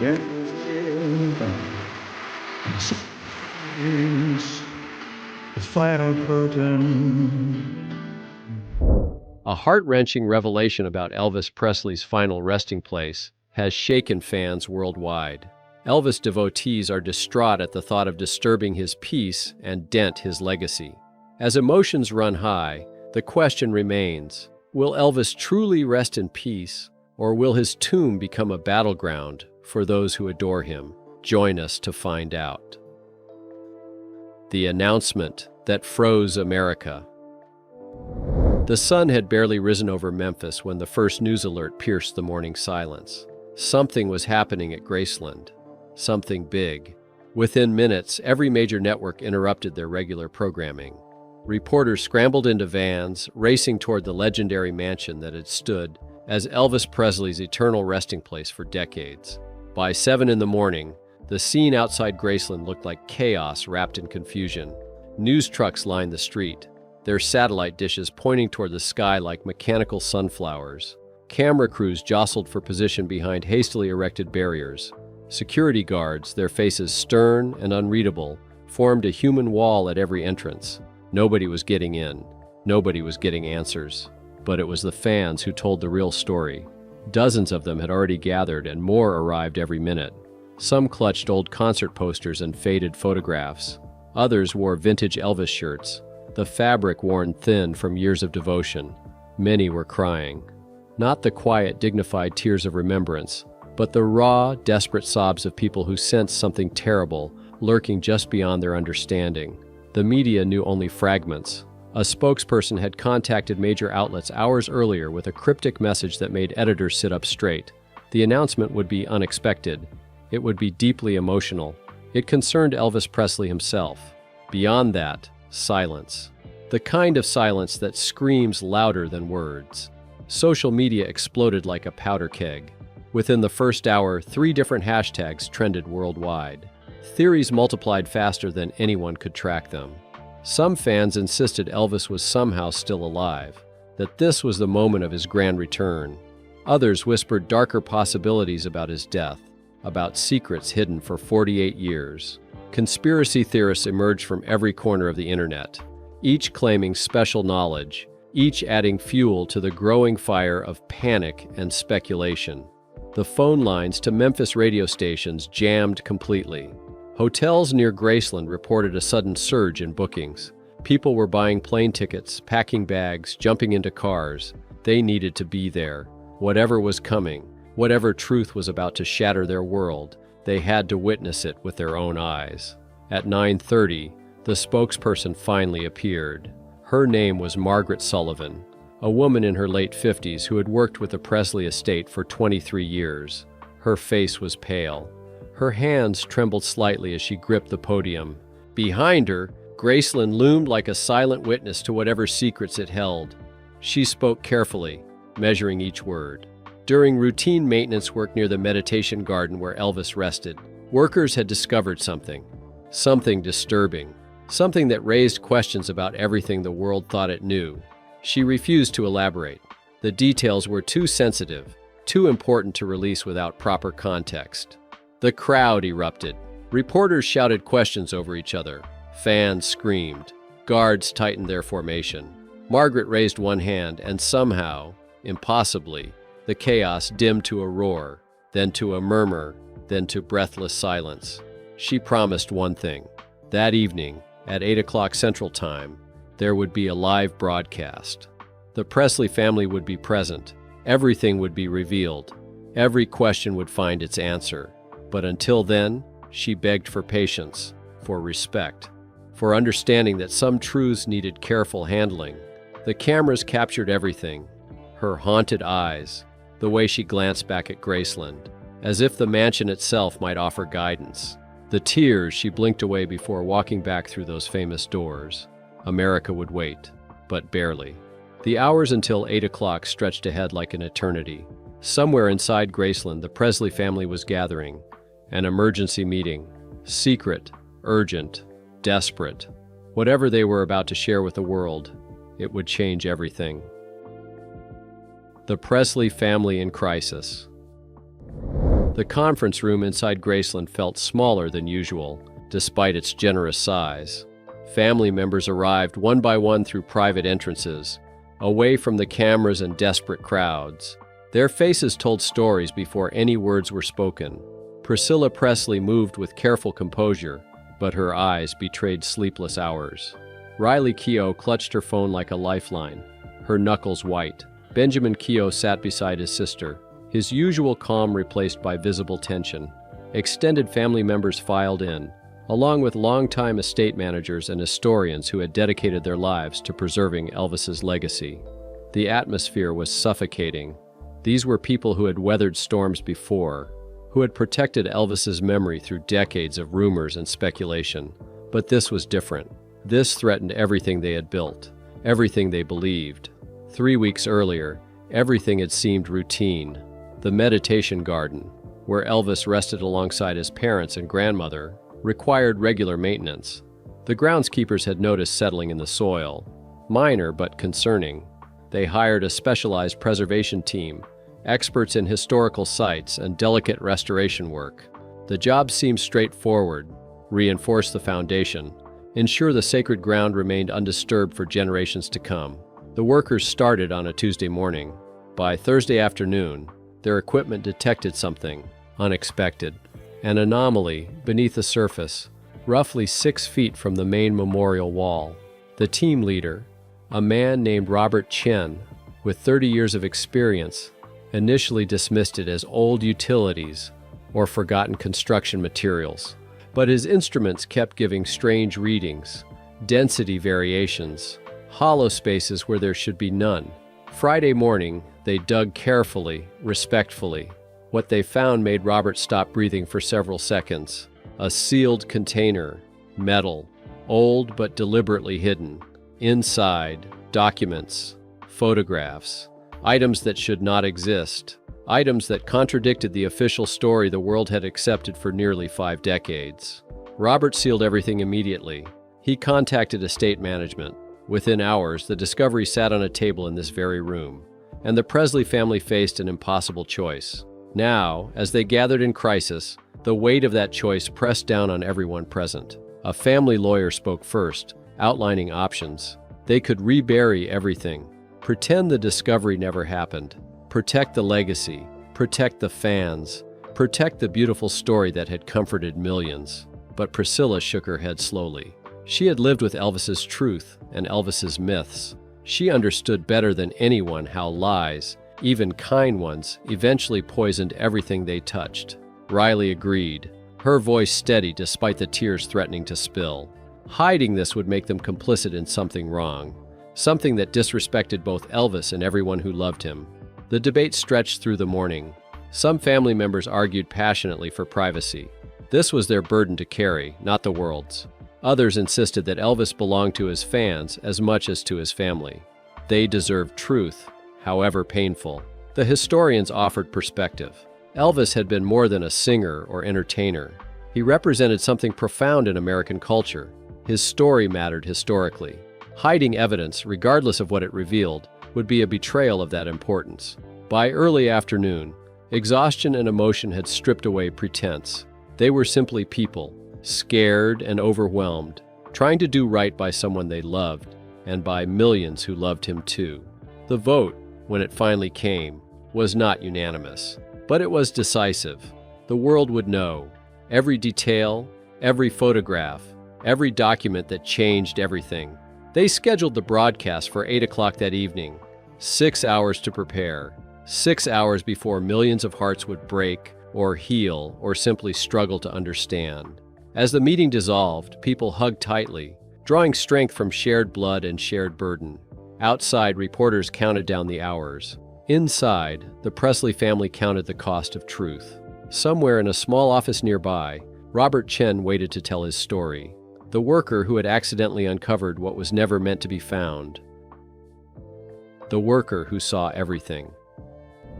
The final curtain. A heart-wrenching revelation about Elvis Presley's final resting place has shaken fans worldwide. Elvis devotees are distraught at the thought of disturbing his peace and dent his legacy. As emotions run high, the question remains, will Elvis truly rest in peace, or will his tomb become a battleground for those who adore him? Join us to find out. The announcement that froze America. The sun had barely risen over Memphis when the first news alert pierced the morning silence. Something was happening at Graceland. Something big. Within minutes, every major network interrupted their regular programming. Reporters scrambled into vans, racing toward the legendary mansion that had stood as Elvis Presley's eternal resting place for decades. By 7 in the morning, the scene outside Graceland looked like chaos wrapped in confusion. News trucks lined the street, their satellite dishes pointing toward the sky like mechanical sunflowers. Camera crews jostled for position behind hastily erected barriers. Security guards, their faces stern and unreadable, formed a human wall at every entrance. Nobody was getting in. Nobody was getting answers. But it was the fans who told the real story. Dozens of them had already gathered, and more arrived every minute. Some clutched old concert posters and faded photographs. Others wore vintage Elvis shirts, the fabric worn thin from years of devotion. Many were crying. Not the quiet, dignified tears of remembrance, but the raw, desperate sobs of people who sensed something terrible lurking just beyond their understanding. The media knew only fragments. A spokesperson had contacted major outlets hours earlier with a cryptic message that made editors sit up straight. The announcement would be unexpected. It would be deeply emotional. It concerned Elvis Presley himself. Beyond that, silence. The kind of silence that screams louder than words. Social media exploded like a powder keg. Within the first hour, 3 different hashtags trended worldwide. Theories multiplied faster than anyone could track them. Some fans insisted Elvis was somehow still alive, that this was the moment of his grand return. Others whispered darker possibilities about his death, about secrets hidden for 48 years. Conspiracy theorists emerged from every corner of the internet, each claiming special knowledge, each adding fuel to the growing fire of panic and speculation. The phone lines to Memphis radio stations jammed completely. Hotels near Graceland reported a sudden surge in bookings. People were buying plane tickets, packing bags, jumping into cars. They needed to be there. Whatever was coming, whatever truth was about to shatter their world, they had to witness it with their own eyes. At 9:30, the spokesperson finally appeared. Her name was Margaret Sullivan, a woman in her late 50s who had worked with the Presley estate for 23 years. Her face was pale. Her hands trembled slightly as she gripped the podium. Behind her, Graceland loomed like a silent witness to whatever secrets it held. She spoke carefully, measuring each word. During routine maintenance work near the meditation garden where Elvis rested, workers had discovered something disturbing, something that raised questions about everything the world thought it knew. She refused to elaborate. The details were too sensitive, too important to release without proper context. The crowd erupted. Reporters shouted questions over each other. Fans screamed. Guards tightened their formation. Margaret raised one hand, and somehow, impossibly, the chaos dimmed to a roar, then to a murmur, then to breathless silence. She promised one thing. That evening, at 8 o'clock Central Time, there would be a live broadcast. The Presley family would be present. Everything would be revealed. Every question would find its answer. But until then, she begged for patience, for respect, for understanding that some truths needed careful handling. The cameras captured everything. Her haunted eyes, the way she glanced back at Graceland, as if the mansion itself might offer guidance. The tears she blinked away before walking back through those famous doors. America would wait, but barely. The hours until 8 o'clock stretched ahead like an eternity. Somewhere inside Graceland, the Presley family was gathering. An emergency meeting. Secret, urgent, desperate. Whatever they were about to share with the world, it would change everything. The Presley family in crisis. The conference room inside Graceland felt smaller than usual, despite its generous size. Family members arrived one by one through private entrances, away from the cameras and desperate crowds. Their faces told stories before any words were spoken. Priscilla Presley moved with careful composure, but her eyes betrayed sleepless hours. Riley Keough clutched her phone like a lifeline, her knuckles white. Benjamin Keough sat beside his sister, his usual calm replaced by visible tension. Extended family members filed in, along with longtime estate managers and historians who had dedicated their lives to preserving Elvis's legacy. The atmosphere was suffocating. These were people who had weathered storms before, who had protected Elvis's memory through decades of rumors and speculation. But this was different. This threatened everything they had built, everything they believed. 3 weeks earlier, everything had seemed routine. The meditation garden, where Elvis rested alongside his parents and grandmother, required regular maintenance. The groundskeepers had noticed settling in the soil. Minor but concerning. They hired a specialized preservation team, experts in historical sites and delicate restoration work. The job seemed straightforward: reinforce the foundation, ensure the sacred ground remained undisturbed for generations to come. The workers started on a Tuesday morning. By Thursday afternoon, their equipment detected something unexpected, an anomaly beneath the surface, roughly 6 feet from the main memorial wall. The team leader, a man named Robert Chen, with 30 years of experience, initially dismissed it as old utilities or forgotten construction materials. But his instruments kept giving strange readings, density variations, hollow spaces where there should be none. Friday morning, they dug carefully, respectfully. What they found made Robert stop breathing for several seconds. A sealed container, metal, old but deliberately hidden. Inside, documents, photographs, items that should not exist, items that contradicted the official story the world had accepted for nearly 5 decades. Robert sealed everything immediately. He contacted estate management. Within hours, the discovery sat on a table in this very room, and the Presley family faced an impossible choice. Now, as they gathered in crisis, the weight of that choice pressed down on everyone present. A family lawyer spoke first, outlining options. They could rebury everything, pretend the discovery never happened, protect the legacy, protect the fans, protect the beautiful story that had comforted millions. But Priscilla shook her head slowly. She had lived with Elvis's truth and Elvis's myths. She understood better than anyone how lies, even kind ones, eventually poisoned everything they touched. Riley agreed, her voice steady despite the tears threatening to spill. Hiding this would make them complicit in something wrong, something that disrespected both Elvis and everyone who loved him. The debate stretched through the morning. Some family members argued passionately for privacy. This was their burden to carry, not the world's. Others insisted that Elvis belonged to his fans as much as to his family. They deserved truth, however painful. The historians offered perspective. Elvis had been more than a singer or entertainer. He represented something profound in American culture. His story mattered historically. Hiding evidence, regardless of what it revealed, would be a betrayal of that importance. By early afternoon, exhaustion and emotion had stripped away pretense. They were simply people, scared and overwhelmed, trying to do right by someone they loved, and by millions who loved him too. The vote, when it finally came, was not unanimous, but it was decisive. The world would know. Every detail, every photograph, every document that changed everything. They scheduled the broadcast for 8 o'clock that evening. 6 hours to prepare. 6 hours before millions of hearts would break, or heal, or simply struggle to understand. As the meeting dissolved, people hugged tightly, drawing strength from shared blood and shared burden. Outside, reporters counted down the hours. Inside, the Presley family counted the cost of truth. Somewhere in a small office nearby, Robert Chen waited to tell his story. The worker who had accidentally uncovered what was never meant to be found. The worker who saw everything.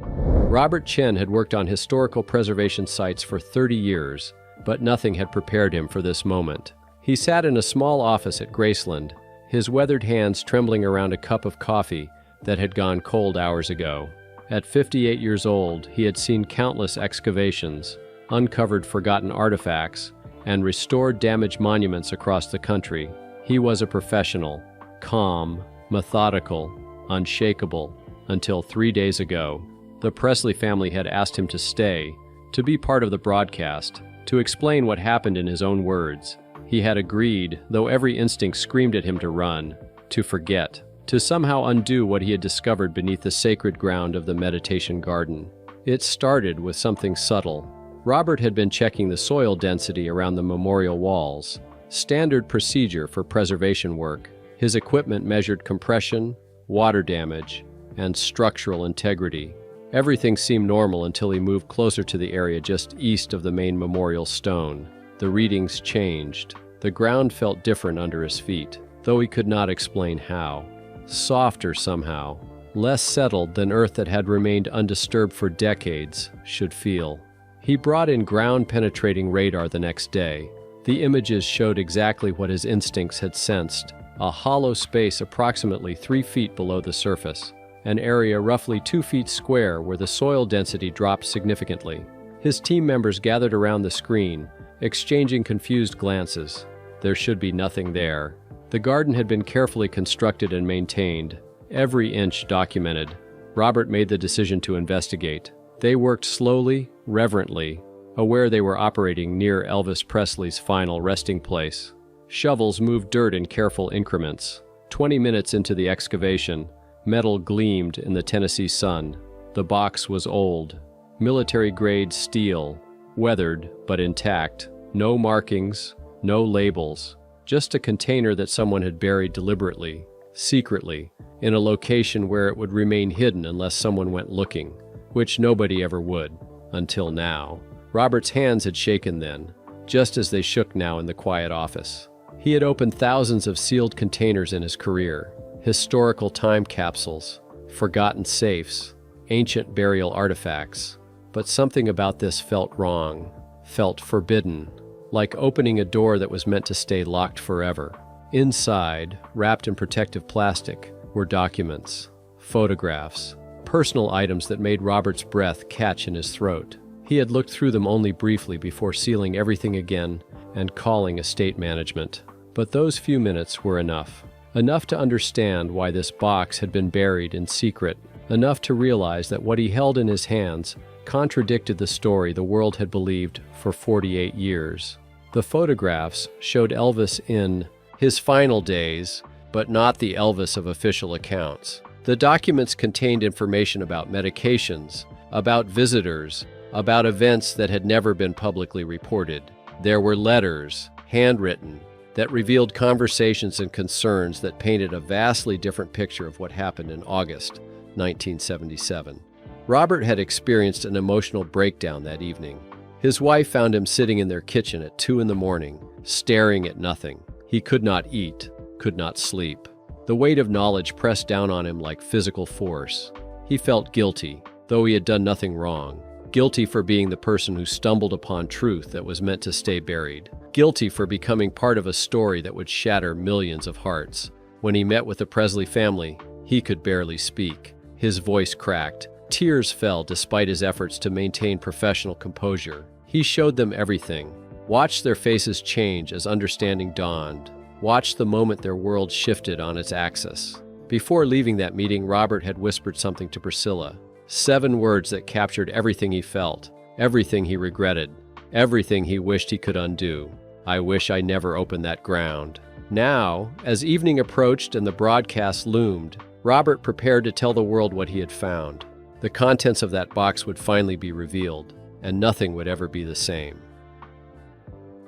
Robert Chen had worked on historical preservation sites for 30 years, but nothing had prepared him for this moment. He sat in a small office at Graceland, his weathered hands trembling around a cup of coffee that had gone cold hours ago. At 58 years old, he had seen countless excavations, uncovered forgotten artifacts, and restored damaged monuments across the country. He was a professional, calm, methodical, unshakable, until 3 days ago. The Presley family had asked him to stay, to be part of the broadcast, to explain what happened in his own words. He had agreed, though every instinct screamed at him to run, to forget, to somehow undo what he had discovered beneath the sacred ground of the meditation garden. It started with something subtle. Robert had been checking the soil density around the memorial walls, standard procedure for preservation work. His equipment measured compression, water damage, and structural integrity. Everything seemed normal until he moved closer to the area just east of the main memorial stone. The readings changed. The ground felt different under his feet, though he could not explain how. Softer somehow, less settled than earth that had remained undisturbed for decades should feel. He brought in ground-penetrating radar the next day. The images showed exactly what his instincts had sensed: a hollow space approximately 3 feet below the surface, an area roughly 2 feet square where the soil density dropped significantly. His team members gathered around the screen, exchanging confused glances. There should be nothing there. The garden had been carefully constructed and maintained, every inch documented. Robert made the decision to investigate. They worked slowly, reverently, aware they were operating near Elvis Presley's final resting place. Shovels moved dirt in careful increments. 20 minutes into the excavation, metal gleamed in the Tennessee sun. The box was old, military-grade steel, weathered but intact. No markings, no labels, just a container that someone had buried deliberately, secretly, in a location where it would remain hidden unless someone went looking, which nobody ever would, until now. Robert's hands had shaken then, just as they shook now in the quiet office. He had opened thousands of sealed containers in his career, historical time capsules, forgotten safes, ancient burial artifacts. But something about this felt wrong, felt forbidden, like opening a door that was meant to stay locked forever. Inside, wrapped in protective plastic, were documents, photographs, personal items that made Robert's breath catch in his throat. He had looked through them only briefly before sealing everything again and calling estate management. But those few minutes were enough. Enough to understand why this box had been buried in secret. Enough to realize that what he held in his hands contradicted the story the world had believed for 48 years. The photographs showed Elvis in his final days, but not the Elvis of official accounts. The documents contained information about medications, about visitors, about events that had never been publicly reported. There were letters, handwritten, that revealed conversations and concerns that painted a vastly different picture of what happened in August 1977. Robert had experienced an emotional breakdown that evening. His wife found him sitting in their kitchen at 2 a.m, staring at nothing. He could not eat, could not sleep. The weight of knowledge pressed down on him like physical force. He felt guilty, though he had done nothing wrong. Guilty for being the person who stumbled upon truth that was meant to stay buried. Guilty for becoming part of a story that would shatter millions of hearts. When he met with the Presley family, he could barely speak. His voice cracked. Tears fell despite his efforts to maintain professional composure. He showed them everything. Watched their faces change as understanding dawned. Watched the moment their world shifted on its axis. Before leaving that meeting, Robert had whispered something to Priscilla. 7 words that captured everything he felt, everything he regretted, everything he wished he could undo. I wish I never opened that ground. Now, as evening approached and the broadcast loomed, Robert prepared to tell the world what he had found. The contents of that box would finally be revealed, and nothing would ever be the same.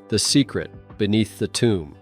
The secret beneath the tomb.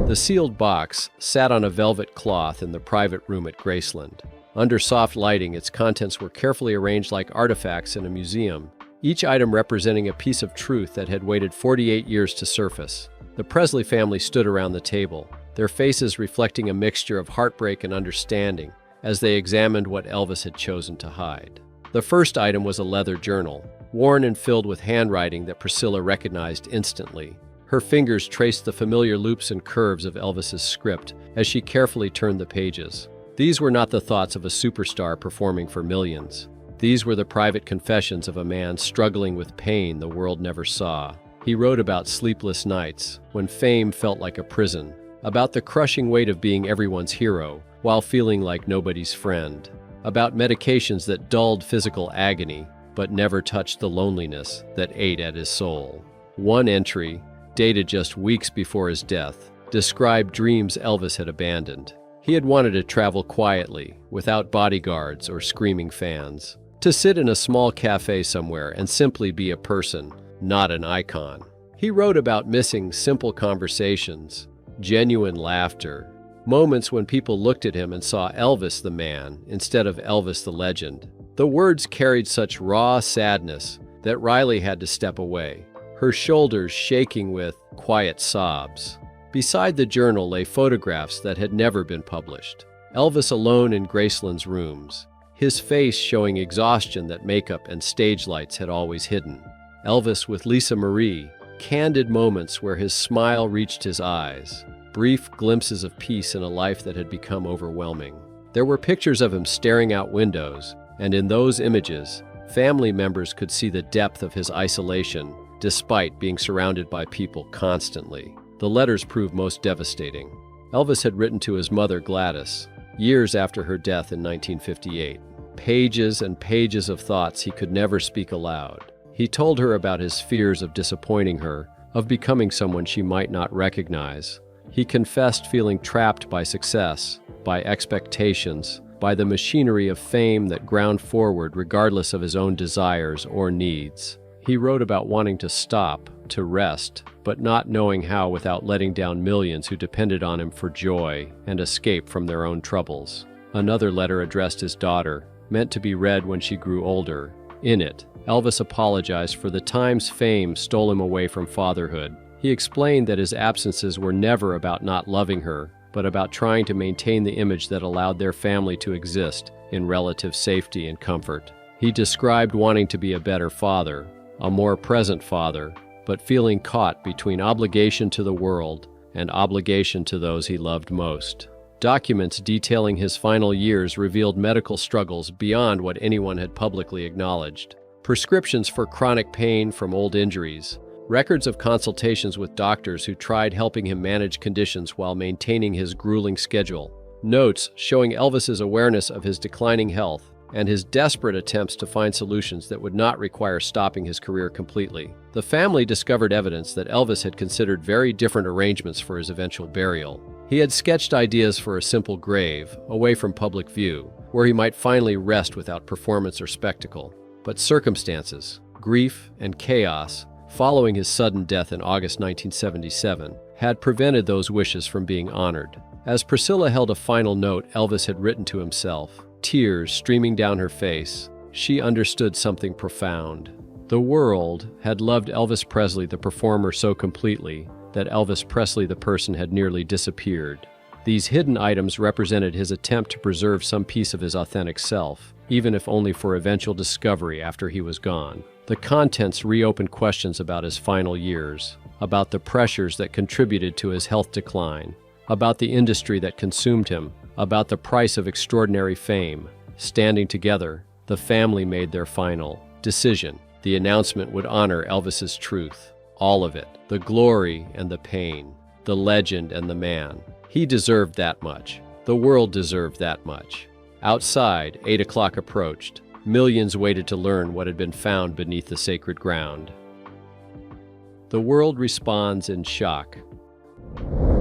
The sealed box sat on a velvet cloth in the private room at Graceland. Under soft lighting, its contents were carefully arranged like artifacts in a museum, each item representing a piece of truth that had waited 48 years to surface. The Presley family stood around the table, their faces reflecting a mixture of heartbreak and understanding as they examined what Elvis had chosen to hide. The first item was a leather journal, worn and filled with handwriting that Priscilla recognized instantly. Her fingers traced the familiar loops and curves of Elvis's script as she carefully turned the pages. These were not the thoughts of a superstar performing for millions. These were the private confessions of a man struggling with pain the world never saw. He wrote about sleepless nights, when fame felt like a prison, about the crushing weight of being everyone's hero while feeling like nobody's friend, about medications that dulled physical agony but never touched the loneliness that ate at his soul. One entry, dated just weeks before his death, described dreams Elvis had abandoned. He had wanted to travel quietly, without bodyguards or screaming fans, to sit in a small cafe somewhere and simply be a person, not an icon. He wrote about missing simple conversations, genuine laughter, moments when people looked at him and saw Elvis the man instead of Elvis the legend. The words carried such raw sadness that Riley had to step away, her shoulders shaking with quiet sobs. Beside the journal lay photographs that had never been published. Elvis alone in Graceland's rooms, his face showing exhaustion that makeup and stage lights had always hidden. Elvis with Lisa Marie, candid moments where his smile reached his eyes, brief glimpses of peace in a life that had become overwhelming. There were pictures of him staring out windows, and in those images, family members could see the depth of his isolation, despite being surrounded by people constantly. The letters proved most devastating. Elvis had written to his mother, Gladys, years after her death in 1958. Pages and pages of thoughts he could never speak aloud. He told her about his fears of disappointing her, of becoming someone she might not recognize. He confessed feeling trapped by success, by expectations, by the machinery of fame that ground forward regardless of his own desires or needs. He wrote about wanting to stop, to rest, but not knowing how without letting down millions who depended on him for joy and escape from their own troubles. Another letter addressed his daughter, meant to be read when she grew older. In it, Elvis apologized for the times fame stole him away from fatherhood. He explained that his absences were never about not loving her, but about trying to maintain the image that allowed their family to exist in relative safety and comfort. He described wanting to be a better father, a more present father, but feeling caught between obligation to the world and obligation to those he loved most. Documents detailing his final years revealed medical struggles beyond what anyone had publicly acknowledged. Prescriptions for chronic pain from old injuries, records of consultations with doctors who tried helping him manage conditions while maintaining his grueling schedule, notes showing Elvis's awareness of his declining health and his desperate attempts to find solutions that would not require stopping his career completely. The family discovered evidence that Elvis had considered very different arrangements for his eventual burial. He had sketched ideas for a simple grave, away from public view, where he might finally rest without performance or spectacle. But circumstances, grief, and chaos following his sudden death in August 1977 had prevented those wishes from being honored. As Priscilla held a final note Elvis had written to himself, tears streaming down her face, she understood something profound. The world had loved Elvis Presley the performer so completely that Elvis Presley the person had nearly disappeared. These hidden items represented his attempt to preserve some piece of his authentic self, even if only for eventual discovery after he was gone. The contents reopened questions about his final years, about the pressures that contributed to his health decline, about the industry that consumed him, about the price of extraordinary fame. Standing together, the family made their final decision. The announcement would honor Elvis's truth, all of it, the glory and the pain, the legend and the man. He deserved that much. The world deserved that much. Outside, 8 o'clock approached. Millions waited to learn what had been found beneath the sacred ground. The world responds in shock.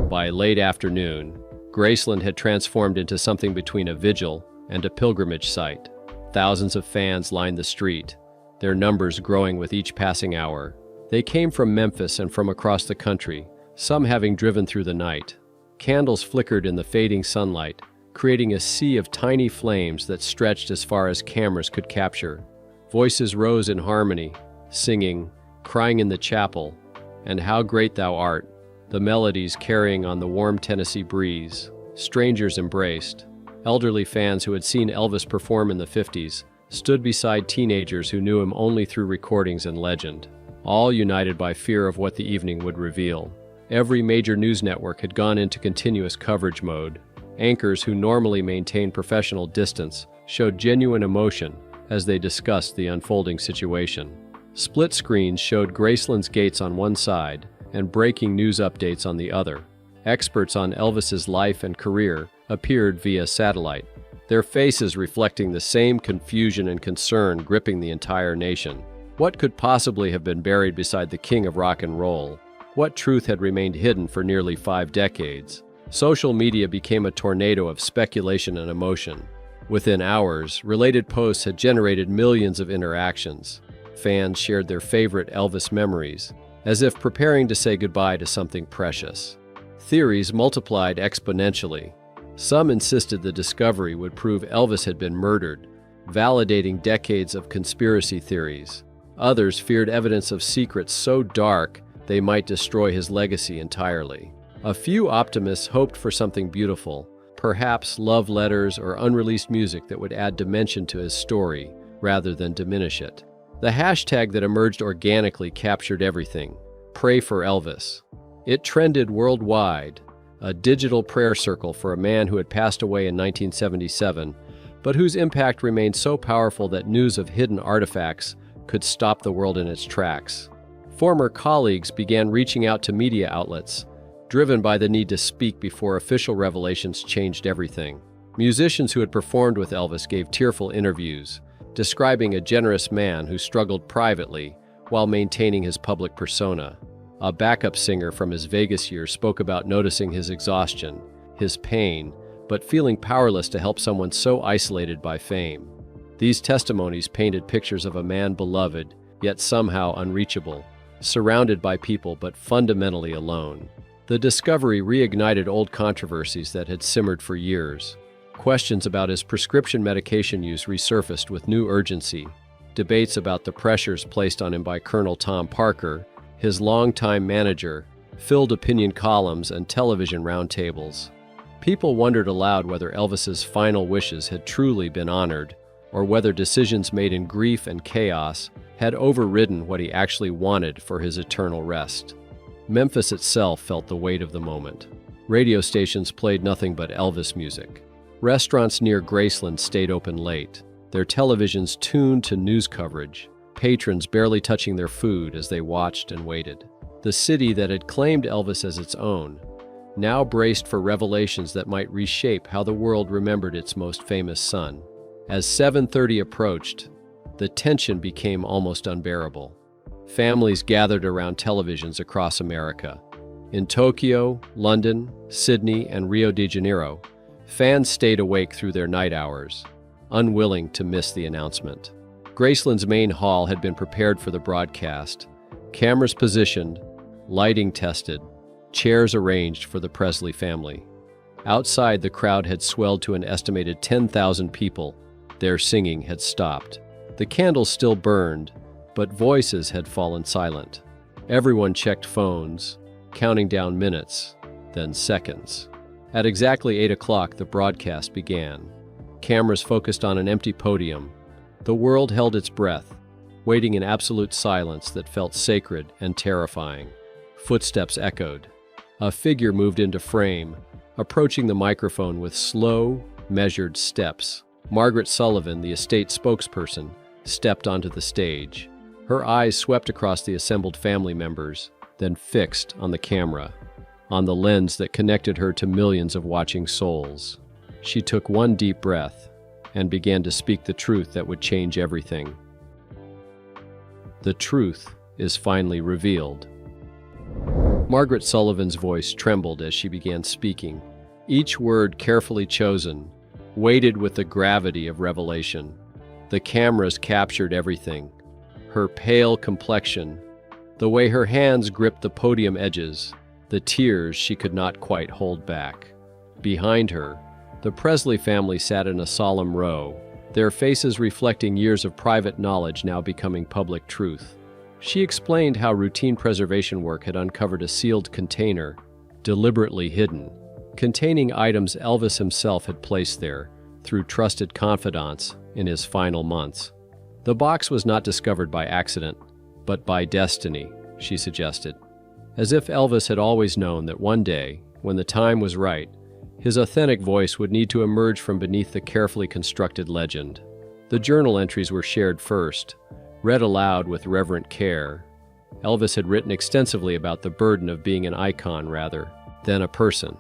By late afternoon, Graceland had transformed into something between a vigil and a pilgrimage site. Thousands of fans lined the street, their numbers growing with each passing hour. They came from Memphis and from across the country, some having driven through the night. Candles flickered in the fading sunlight, creating a sea of tiny flames that stretched as far as cameras could capture. Voices rose in harmony, singing, "Crying in the Chapel," and "How Great Thou Art," the melodies carrying on the warm Tennessee breeze. Strangers embraced. Elderly fans who had seen Elvis perform in the 50s stood beside teenagers who knew him only through recordings and legend, all united by fear of what the evening would reveal. Every major news network had gone into continuous coverage mode. Anchors who normally maintain professional distance showed genuine emotion as they discussed the unfolding situation. Split screens showed Graceland's gates on one side and breaking news updates on the other. Experts on Elvis's life and career appeared via satellite, their faces reflecting the same confusion and concern gripping the entire nation. What could possibly have been buried beside the king of rock and roll? What truth had remained hidden for nearly 5 decades? Social media became a tornado of speculation and emotion. Within hours, related posts had generated millions of interactions. Fans shared their favorite Elvis memories, as if preparing to say goodbye to something precious. Theories multiplied exponentially. Some insisted the discovery would prove Elvis had been murdered, validating decades of conspiracy theories. Others feared evidence of secrets so dark they might destroy his legacy entirely. A few optimists hoped for something beautiful, perhaps love letters or unreleased music that would add dimension to his story rather than diminish it. The hashtag that emerged organically captured everything: Pray for Elvis. It trended worldwide, a digital prayer circle for a man who had passed away in 1977, but whose impact remained so powerful that news of hidden artifacts could stop the world in its tracks. Former colleagues began reaching out to media outlets, driven by the need to speak before official revelations changed everything. Musicians who had performed with Elvis gave tearful interviews, describing a generous man who struggled privately while maintaining his public persona. A backup singer from his Vegas years spoke about noticing his exhaustion, his pain, but feeling powerless to help someone so isolated by fame. These testimonies painted pictures of a man beloved, yet somehow unreachable, surrounded by people but fundamentally alone. The discovery reignited old controversies that had simmered for years. Questions about his prescription medication use resurfaced with new urgency. Debates about the pressures placed on him by Colonel Tom Parker, his longtime manager, filled opinion columns and television roundtables. People wondered aloud whether Elvis's final wishes had truly been honored, or whether decisions made in grief and chaos had overridden what he actually wanted for his eternal rest. Memphis itself felt the weight of the moment. Radio stations played nothing but Elvis music. Restaurants near Graceland stayed open late, their televisions tuned to news coverage, patrons barely touching their food as they watched and waited. The city that had claimed Elvis as its own now braced for revelations that might reshape how the world remembered its most famous son. As 7:30 approached, the tension became almost unbearable. Families gathered around televisions across America. In Tokyo, London, Sydney, and Rio de Janeiro, fans stayed awake through their night hours, unwilling to miss the announcement. Graceland's main hall had been prepared for the broadcast, cameras positioned, lighting tested, chairs arranged for the Presley family. Outside, the crowd had swelled to an estimated 10,000 people. Their singing had stopped. The candles still burned, but voices had fallen silent. Everyone checked phones, counting down minutes, then seconds. At exactly 8 o'clock, the broadcast began. Cameras focused on an empty podium. The world held its breath, waiting in absolute silence that felt sacred and terrifying. Footsteps echoed. A figure moved into frame, approaching the microphone with slow, measured steps. Margaret Sullivan, the estate spokesperson, stepped onto the stage. Her eyes swept across the assembled family members, then fixed on the camera, on the lens that connected her to millions of watching souls. She took one deep breath and began to speak the truth that would change everything. The truth is finally revealed. Margaret Sullivan's voice trembled as she began speaking, each word carefully chosen, weighted with the gravity of revelation. The cameras captured everything. Her pale complexion, the way her hands gripped the podium edges, the tears she could not quite hold back. Behind her, the Presley family sat in a solemn row, their faces reflecting years of private knowledge now becoming public truth. She explained how routine preservation work had uncovered a sealed container, deliberately hidden, containing items Elvis himself had placed there through trusted confidants in his final months. The box was not discovered by accident, but by destiny, she suggested, as if Elvis had always known that one day, when the time was right, His authentic voice would need to emerge from beneath the carefully constructed legend. The journal entries were shared first, read aloud with reverent care. Elvis had written extensively about the burden of being an icon rather than a person.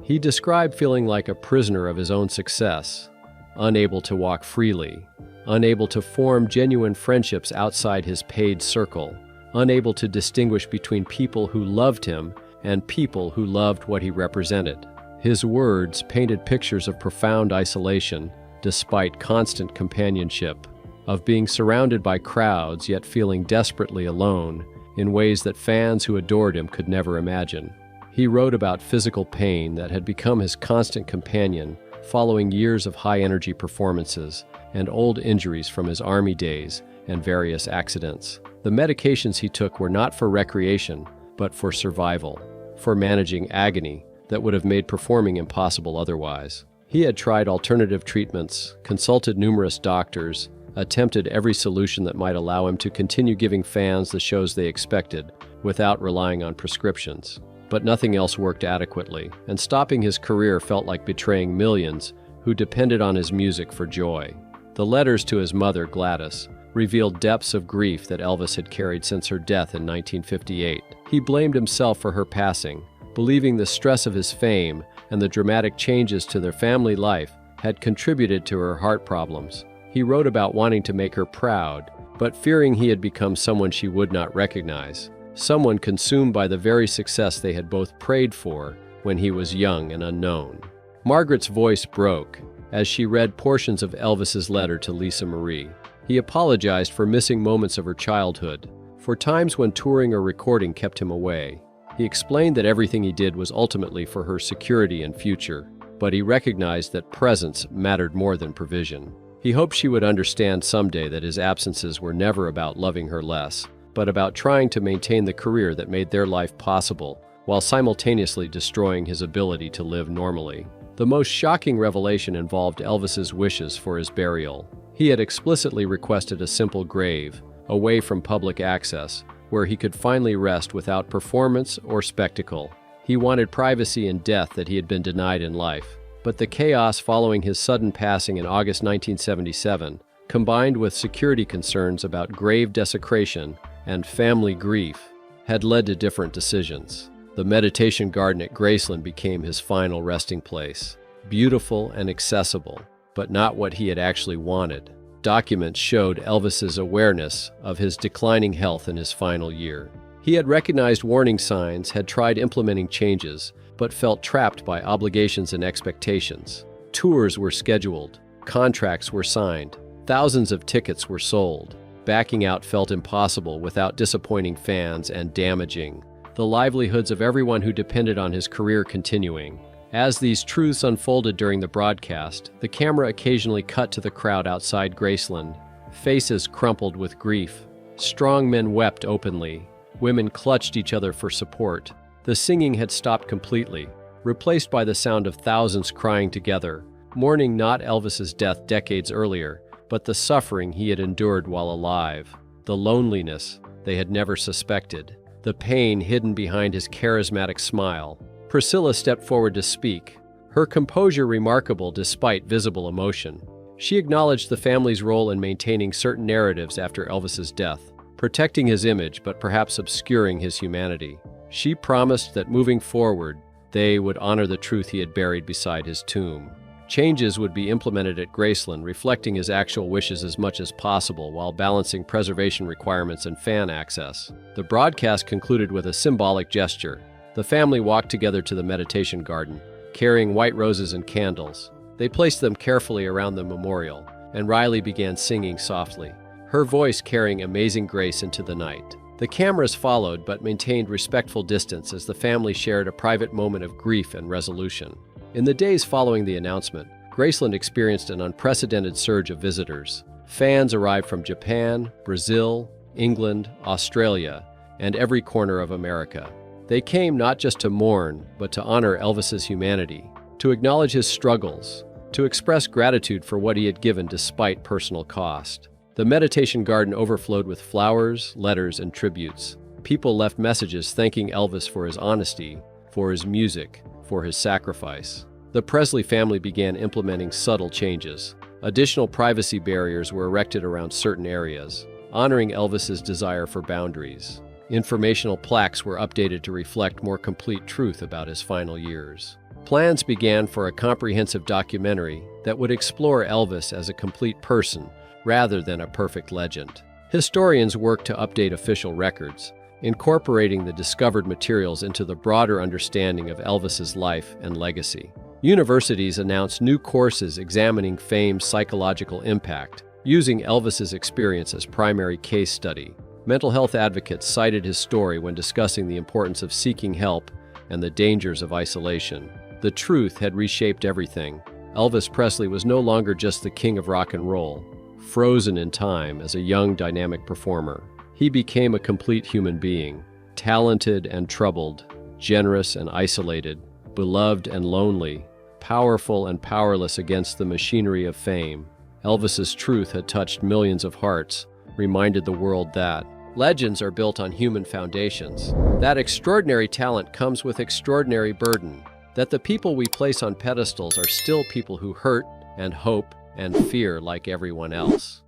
He described feeling like a prisoner of his own success, unable to walk freely, unable to form genuine friendships outside his paid circle, unable to distinguish between people who loved him and people who loved what he represented. His words painted pictures of profound isolation, despite constant companionship, of being surrounded by crowds yet feeling desperately alone in ways that fans who adored him could never imagine. He wrote about physical pain that had become his constant companion following years of high-energy performances and old injuries from his Army days and various accidents. The medications he took were not for recreation, but for survival, for managing agony that would have made performing impossible otherwise. He had tried alternative treatments, consulted numerous doctors, attempted every solution that might allow him to continue giving fans the shows they expected without relying on prescriptions. But nothing else worked adequately, and stopping his career felt like betraying millions who depended on his music for joy. The letters to his mother, Gladys, revealed depths of grief that Elvis had carried since her death in 1958. He blamed himself for her passing, believing the stress of his fame and the dramatic changes to their family life had contributed to her heart problems. He wrote about wanting to make her proud, but fearing he had become someone she would not recognize, someone consumed by the very success they had both prayed for when he was young and unknown. Margaret's voice broke as she read portions of Elvis's letter to Lisa Marie. He apologized for missing moments of her childhood, for times when touring or recording kept him away. He explained that everything he did was ultimately for her security and future, but he recognized that presence mattered more than provision. He hoped she would understand someday that his absences were never about loving her less, but about trying to maintain the career that made their life possible, while simultaneously destroying his ability to live normally. The most shocking revelation involved Elvis's wishes for his burial. He had explicitly requested a simple grave, away from public access, where he could finally rest without performance or spectacle. He wanted privacy in death that he had been denied in life. But the chaos following his sudden passing in August 1977, combined with security concerns about grave desecration and family grief, had led to different decisions. The meditation garden at Graceland became his final resting place. Beautiful and accessible, but not what he had actually wanted. Documents showed Elvis's awareness of his declining health in his final year. He had recognized warning signs, had tried implementing changes, but felt trapped by obligations and expectations. Tours were scheduled, contracts were signed, thousands of tickets were sold. Backing out felt impossible without disappointing fans and damaging the livelihoods of everyone who depended on his career continuing. As these truths unfolded during the broadcast, the camera occasionally cut to the crowd outside Graceland. Faces crumpled with grief. Strong men wept openly. Women clutched each other for support. The singing had stopped completely, replaced by the sound of thousands crying together, mourning not Elvis's death decades earlier, but the suffering he had endured while alive, the loneliness they had never suspected, the pain hidden behind his charismatic smile. Priscilla stepped forward to speak, her composure remarkable despite visible emotion. She acknowledged the family's role in maintaining certain narratives after Elvis's death, protecting his image but perhaps obscuring his humanity. She promised that moving forward, they would honor the truth he had buried beside his tomb. Changes would be implemented at Graceland, reflecting his actual wishes as much as possible while balancing preservation requirements and fan access. The broadcast concluded with a symbolic gesture. The family walked together to the meditation garden, carrying white roses and candles. They placed them carefully around the memorial, and Riley began singing softly, her voice carrying amazing grace into the night. The cameras followed but maintained respectful distance as the family shared a private moment of grief and resolution. In the days following the announcement, Graceland experienced an unprecedented surge of visitors. Fans arrived from Japan, Brazil, England, Australia, and every corner of America. They came not just to mourn, but to honor Elvis's humanity, to acknowledge his struggles, to express gratitude for what he had given despite personal cost. The meditation garden overflowed with flowers, letters, and tributes. People left messages thanking Elvis for his honesty, for his music, for his sacrifice. the Presley family began implementing subtle changes. Additional privacy barriers were erected around certain areas, honoring Elvis's desire for boundaries. Informational plaques were updated to reflect more complete truth about his final years. Plans began for a comprehensive documentary that would explore Elvis as a complete person rather than a perfect legend. Historians worked to update official records, incorporating the discovered materials into the broader understanding of Elvis's life and legacy. Universities announced new courses examining fame's psychological impact, using Elvis's experience as primary case study. Mental health advocates cited his story when discussing the importance of seeking help and the dangers of isolation. The truth had reshaped everything. Elvis Presley was no longer just the king of rock and roll, frozen in time as a young, dynamic performer. He became a complete human being, talented and troubled, generous and isolated, beloved and lonely, powerful and powerless against the machinery of fame. Elvis's truth had touched millions of hearts, reminded the world that legends are built on human foundations, that extraordinary talent comes with extraordinary burden, that the people we place on pedestals are still people who hurt and hope and fear like everyone else.